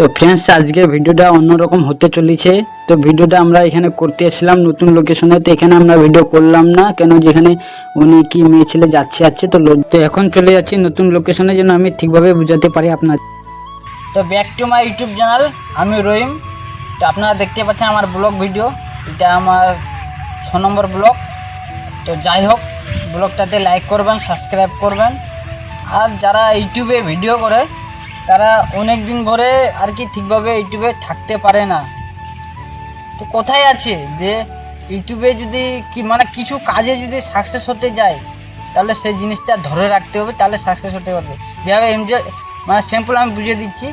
তো ফ্রেন্ডস, আজকের ভিডিওটা অন্যরকম হতে চলেছে। তো ভিডিওটা আমরা এখানে করতে এসেছিলাম নতুন লোকেশনে। তো এখানে আমরা ভিডিও করলাম না, কেন যেখানে উনি কি মেয়ে ছেলে যাচ্ছে তো এখন চলে যাচ্ছি নতুন লোকেশনে, যেন আমি ঠিকভাবে বুঝাতে পারি আপনার। তো back to my YouTube channel, আমি রহিম। তো আপনারা দেখতে পাচ্ছেন আমার ব্লগ ভিডিও, এটা আমার 6 নম্বর ব্লগ। তো যাই হোক, ব্লগটাতে লাইক করবেন, সাবস্ক্রাইব করবেন। আর যারা ইউটিউবে ভিডিও করে তারা অনেক দিন ধরে আর কি ঠিকভাবে ইউটিউবে থাকতে পারে না। তো কোথায় আছে যে ইউটিউবে যদি কি মানে কিছু কাজে যদি সাকসেস হতে যায়, তাহলে সেই জিনিসটা ধরে রাখতে হবে, তাহলে সাকসেস হতে পারবে। যেভাবে মানে সিম্পল আমি বুঝিয়ে দিচ্ছি,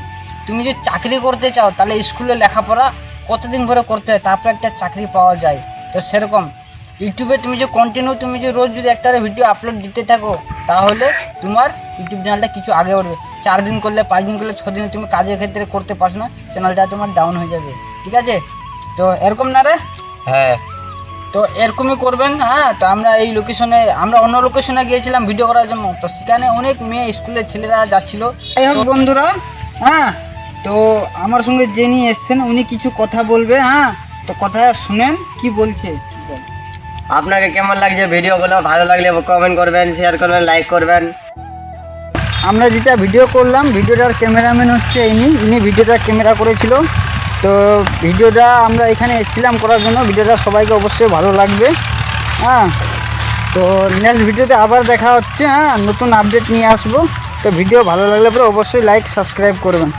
তুমি যদি চাকরি করতে চাও তাহলে স্কুলে লেখাপড়া কতদিন ধরে করতে হয়, তারপর একটা চাকরি পাওয়া যায়। তো সেরকম ইউটিউবে তুমি যে কন্টিনিউ তুমি যে রোজ যদি একটা ভিডিও আপলোড দিতে থাকো, তাহলে তোমার ইউটিউব চ্যানেলটা কিছু আগে বাড়বে। 4 দিন করলে, 5 দিন করলে, 6 দিনে তুমি কাজের ক্ষেত্রে করতে পারছো না, চ্যানেলটা তোমার ডাউন হয়ে যাবে। ঠিক আছে? তো এরকম না রে? হ্যাঁ, তো এরকমই করবেন। হ্যাঁ, তো আমরা এই লোকেশনে, আমরা অন্য লোকেশনে গিয়েছিলাম ভিডিও করার জন্য। তো সেখানে অনেক মেয়ে স্কুলের ছেলেরা যাচ্ছিল। যাই হোক বন্ধুরা, হ্যাঁ, তো আমার সঙ্গে যিনি এসছেন উনি কিছু কথা বলবে। হ্যাঁ, তো কথা শুনেন কি বলছে। আপনাকে কেমন লাগছে ভিডিওগুলো? ভালো লাগলে কমেন্ট করবেন, শেয়ার করবেন, লাইক করবেন। আমরা যেটা ভিডিও করলাম, ভিডিওটার ক্যামেরাম্যান হচ্ছে ইনি ভিডিওটা ক্যামেরা করেছিল। তো ভিডিওটা আমরা এখানে এসেছিলাম করার জন্য। ভিডিওটা সবাইকে অবশ্যই ভালো লাগবে। হ্যাঁ, তো নেক্সট ভিডিওতে আবার দেখা হচ্ছে। হ্যাঁ, নতুন আপডেট নিয়ে আসবো। তো ভিডিও ভালো লাগলে পরে অবশ্যই লাইক সাবস্ক্রাইব করবেন।